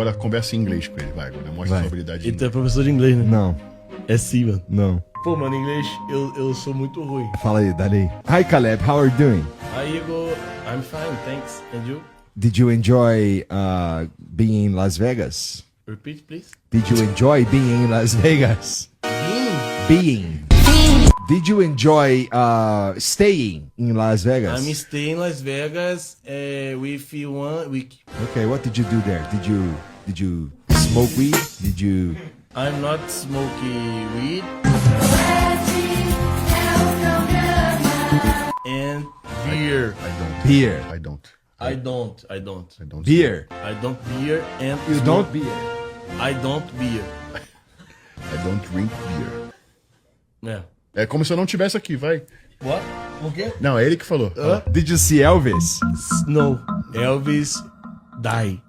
Agora conversa em inglês com ele, vai. Agora mostra Vai. sua habilidade. Ele é professor de inglês, né? Não, É sim, mano. não. Pô, mano, inglês eu sou muito ruim. Fala aí, dá aí. Hi Caleb, how are you doing? Aí Igor, I'm fine, thanks. And you? Did you enjoy being in Las Vegas? Repeat, please. Did you enjoy being in Las Vegas? Being. Did you enjoy staying in Las Vegas? I'm staying in Las Vegas with 1 week. Okay, what did you do there? Did you smoke weed? Did you? I'm not smoking weed and beer. Beer. I don't. I don't. I don't. Beer. I don't beer and You smoke- don't beer. I don't beer. I don't drink beer. É. É como se eu não tivesse aqui, vai. What? O quê? Não, é ele que falou. Fala. Did you see Elvis? No. Elvis die.